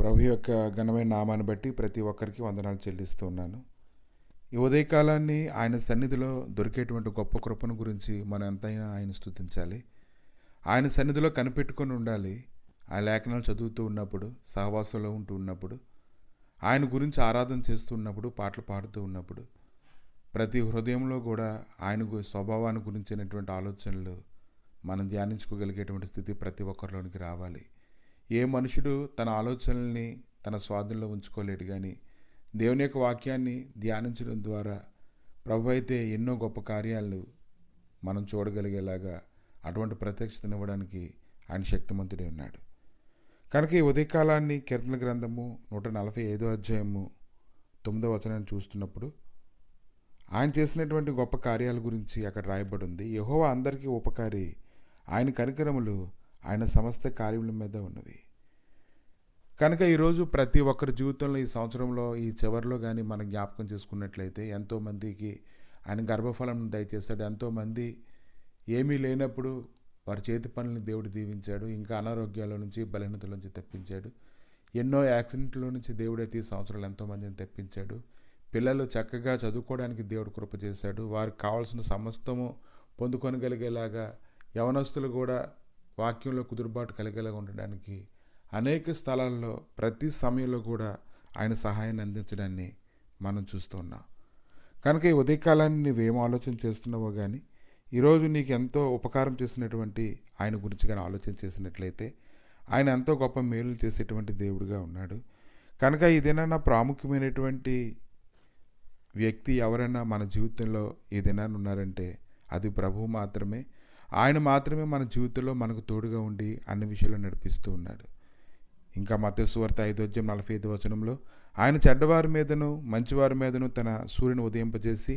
ప్రభు యొక్క ఘనమైన నామాన్ని బట్టి ప్రతి ఒక్కరికి వందనాలు చెల్లిస్తూ ఉన్నాను. ఈ ఉదయకాలాన్ని ఆయన సన్నిధిలో దొరికేటువంటి గొప్ప కృపను గురించి మనం ఎంతైనా ఆయన స్తుతించాలి. ఆయన సన్నిధిలో కనిపెట్టుకొని ఉండాలి. ఆ లేఖనాలు చదువుతూ ఉన్నప్పుడు, సహవాసంలో ఉంటూ ఉన్నప్పుడు, ఆయన గురించి ఆరాధన చేస్తూ ఉన్నప్పుడు, పాటలు పాడుతూ ఉన్నప్పుడు, ప్రతి హృదయంలో కూడా ఆయన స్వభావాన్ని గురించినటువంటి ఆలోచనలు మనం ధ్యానించుకోగలిగేటువంటి స్థితి ప్రతి ఒక్కరిలోనికి రావాలి. ఏ మనుషుడు తన ఆలోచనల్ని తన స్వాధీనంలో ఉంచుకోలేడు, కానీ దేవుని యొక్క వాక్యాన్ని ధ్యానించడం ద్వారా ప్రభు అయితే ఎన్నో గొప్ప కార్యాలు మనం చూడగలిగేలాగా అటువంటి ప్రత్యక్షతను ఇవ్వడానికి ఆయన శక్తిమంతుడే ఉన్నాడు. కనుక ఈ ఉదయకాలాన్ని కీర్తన గ్రంథము 145 అధ్యాయము 9వ వచనాన్ని చూస్తున్నప్పుడు ఆయన చేసినటువంటి గొప్ప కార్యాల గురించి అక్కడ రాయబడి ఉంది. యెహోవా అందరికీ ఉపకారి, ఆయన కనికరములు ఆయన సమస్త కార్యముల మీద ఉన్నవి. కనుక ఈరోజు ప్రతి ఒక్కరి జీవితంలో ఈ సంవత్సరంలో ఈ చివరిలో కానీ మనం జ్ఞాపకం చేసుకున్నట్లయితే ఎంతోమందికి ఆయన గర్భఫలం దయచేశాడు. ఎంతోమంది ఏమీ లేనప్పుడు వారి చేతి పనులను దేవుడు దీవించాడు. ఇంకా అనారోగ్యాల నుంచి, బలహీనతల నుంచి తప్పించాడు. ఎన్నో యాక్సిడెంట్ల నుంచి దేవుడైతే ఈ సంవత్సరాలు ఎంతోమందిని తప్పించాడు. పిల్లలు చక్కగా చదువుకోవడానికి దేవుడు కృప చేశాడు. వారికి కావాల్సిన సమస్తము పొందుకొనగలిగేలాగా, యవనస్తులు కూడా వాక్యంలో కుదురుబాటు కలిగేలాగా ఉండడానికి అనేక స్థలాల్లో ప్రతి సమయంలో కూడా ఆయన సహాయాన్ని అందించడాన్ని మనం చూస్తూ ఉన్నాం. కనుక ఈ ఉదయకాలాన్ని నువ్వేం ఆలోచన చేస్తున్నావో కానీ, ఈరోజు నీకు ఎంతో ఉపకారం చేసినటువంటి ఆయన గురించి కానీ ఆలోచన చేసినట్లయితే ఆయన ఎంతో గొప్ప మేలు చేసేటువంటి దేవుడిగా ఉన్నాడు. కనుక ఇదేనా ప్రాముఖ్యమైనటువంటి వ్యక్తి ఎవరైనా మన జీవితంలో ఏదైనా ఉన్నారంటే అది ప్రభువు మాత్రమే. ఆయన మాత్రమే మన జీవితంలో మనకు తోడుగా ఉండి అన్ని విషయాలు నడిపిస్తూ ఉన్నాడు. ఇంకా మత్తయి సువార్త 5:45 వచనంలో ఆయన చెడ్డవారి మీదను మంచివారి మీదను తన సూర్యుని ఉదయింపజేసి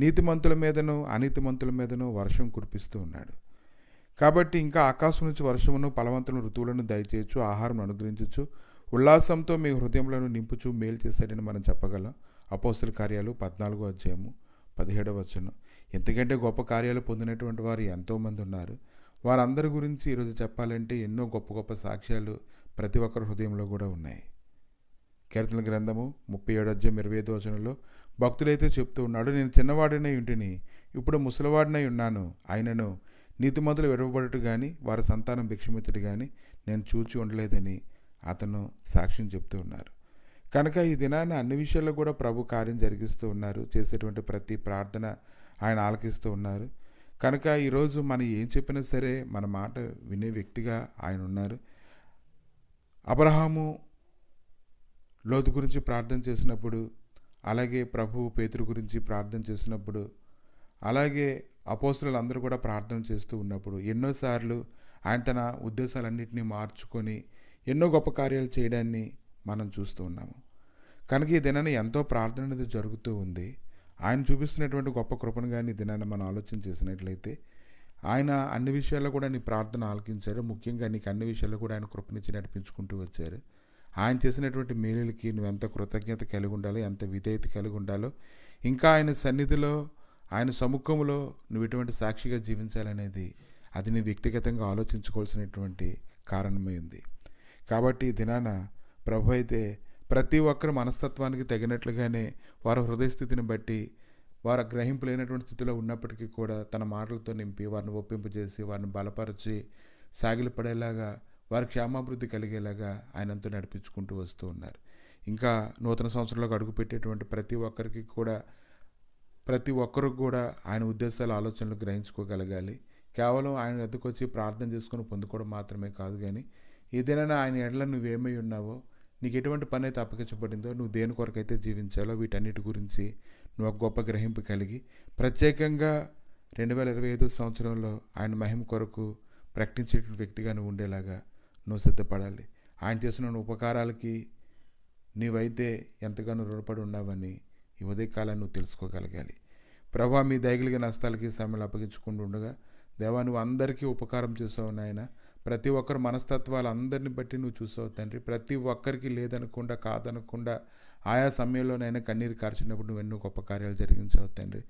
నీతిమంతుల మీదను అనీతిమంతుల మీదను వర్షం కురిపిస్తూ ఉన్నాడు. కాబట్టి ఇంకా ఆకాశం నుంచి వర్షమును ఫలవంతులను ఋతువులను దయచేయచ్చు, ఆహారం అనుగ్రహించచ్చు, ఉల్లాసంతో మీ హృదయములను నింపుచు మేలు చేశాడని మనం చెప్పగలం. అపోస్తల కార్యాలు 14వ అధ్యాయము 17వ వచనం. ఎంతకంటే గొప్ప కార్యాలు పొందినటువంటి వారు ఎంతోమంది ఉన్నారు. వారందరి గురించి ఈరోజు చెప్పాలంటే ఎన్నో గొప్ప గొప్ప సాక్ష్యాలు ప్రతి ఒక్కరి హృదయంలో కూడా ఉన్నాయి. కీర్తన గ్రంథము 37 అధ్యాయం 25వ వచనంలో భక్తుడైతే చెప్తూ ఉన్నాడు, నేను చిన్నవాడినై ఉంటిని, ఇప్పుడు ముసలివాడినై ఉన్నాను, అయినను నీతిమంతులు విడవబడుట కానీ వారి సంతానం భిక్షమిచ్చుట కానీ నేను చూచి ఉండలేదని అతను సాక్ష్యం చెప్తూ ఉన్నారు. కనుక ఈ దినాన అన్ని విషయాల్లో కూడా ప్రభు కార్యం జరిగిస్తూ ఉన్నారు. చేసేటువంటి ప్రతి ప్రార్థన ఆయన ఆలకిస్తూ ఉన్నారు. కనుక ఈరోజు మనం ఏం చెప్పినా సరే మన మాట వినే వ్యక్తిగా ఆయన ఉన్నారు. అబ్రహాము లోతు గురించి ప్రార్థన చేసినప్పుడు, అలాగే ప్రభు పేతురు గురించి ప్రార్థన చేసినప్పుడు, అలాగే అపోస్తలులు అందరూ కూడా ప్రార్థన చేస్తూ ఉన్నప్పుడు ఎన్నోసార్లు ఆయన తన ఉద్దేశాలన్నింటినీ మార్చుకొని ఎన్నో గొప్ప కార్యాలు చేయడాన్ని మనం చూస్తూ ఉన్నాము. కనుక ఈ దినాన్ని ఎంతో ప్రార్థన అనేది జరుగుతూ ఉంది. ఆయన చూపిస్తున్నటువంటి గొప్ప కృపను కానీ ఈ దినాన్ని మనం ఆలోచన చేసినట్లయితే ఆయన అన్ని విషయాల్లో కూడా నీ ప్రార్థన ఆలకించారు. ముఖ్యంగా నీకు అన్ని విషయాల్లో కూడా ఆయన కృపనిచ్చి నడిపించుకుంటూ వచ్చారు. ఆయన చేసినటువంటి మేలులకి నువ్వు ఎంత కృతజ్ఞత కలిగి ఉండాలో, ఎంత విధేయత కలిగి ఉండాలో, ఇంకా ఆయన సన్నిధిలో ఆయన సముఖంలో నువ్వు ఎటువంటి సాక్షిగా జీవించాలనేది అది నీ వ్యక్తిగతంగా ఆలోచించుకోవాల్సినటువంటి కారణమై ఉంది. కాబట్టి ఈ దినాన ప్రభు అయితే ప్రతి ఒక్కరి మనస్తత్వానికి తగినట్లుగానే వారి హృదయస్థితిని బట్టి వారు గ్రహింపు లేనటువంటి స్థితిలో ఉన్నప్పటికీ కూడా తన మాటలతో నింపి వారిని ఒప్పింపజేసి వారిని బలపరిచి సాగిలపడేలాగా వారి క్షేమాభివృద్ధి కలిగేలాగా ఆయనంతా నడిపించుకుంటూ వస్తూ ఉన్నారు. ఇంకా నూతన సంవత్సరంలోకి అడుగుపెట్టేటువంటి ప్రతి ఒక్కరు కూడా ఆయన ఉద్దేశాల ఆలోచనలు గ్రహించుకోగలగాలి. కేవలం ఆయన వద్దకు వచ్చి ప్రార్థన చేసుకొని పొందుకోవడం మాత్రమే కాదు, కానీ ఏదైనా ఆయన ఎడల నువ్వేమై ఉన్నావో, నీకు ఎటువంటి పని అయితే అప్పగించబడిందో, నువ్వు దేని కొరకైతే జీవించాలో వీటన్నిటి గురించి నువ్వు ఒక గొప్ప గ్రహింపు కలిగి ప్రత్యేకంగా 2025 సంవత్సరంలో ఆయన మహిమ కొరకు ప్రకటించే వ్యక్తిగా నువ్వు ఉండేలాగా నువ్వు సిద్ధపడాలి. ఆయన చేసిన ఉపకారాలకి నీవైతే ఎంతగానో రుణపడి ఉన్నావని ఈ ఉదయకాలాన్ని నువ్వు తెలుసుకోగలగాలి. ప్రభా, మీ దయగలిగిన హస్తాలకి సమయంలో అప్పగించుకుంటూ ఉండగా, దేవా నువ్వు అందరికీ ఉపకారం చేసావు నాయన. ప్రతి ఒక్కరు మనస్తత్వాలు అందరిని బట్టి నువ్వు చూసావు తండ్రి. ప్రతి ఒక్కరికి లేదనకుండా కాదనకుండా ఆయా సమయంలో నైనా కన్నీరు కార్చినప్పుడు నువ్వు ఎన్నో గొప్ప కార్యాలు జరిగించావు తండ్రి.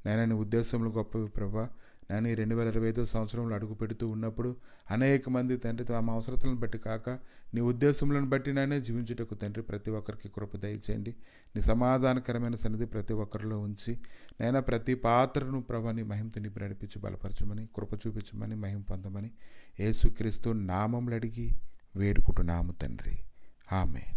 నైనా నీ ఉద్దేశంలో గొప్పవి ప్రభా. నేను ఈ 2025 సంవత్సరంలో అడుగు పెడుతూ ఉన్నప్పుడు అనేక మంది తండ్రి తమ అవసరతలను బట్టి కాక నీ ఉద్దేశములను బట్టి నాయన జీవించుటకు తండ్రి ప్రతి ఒక్కరికి కృప దయచేయండి. నీ సమాధానకరమైన సన్నిధి ప్రతి ఒక్కరిలో ఉంచి నైనా ప్రతి పాత్రను ప్రభాని మహిమతో నింపి నడిపించి బలపరచమని, కృప చూపించమని, మహిమ పొందమని యేసుక్రీస్తు నామములు అడిగి వేడుకుంటున్నాము తండ్రి. ఆమేన్.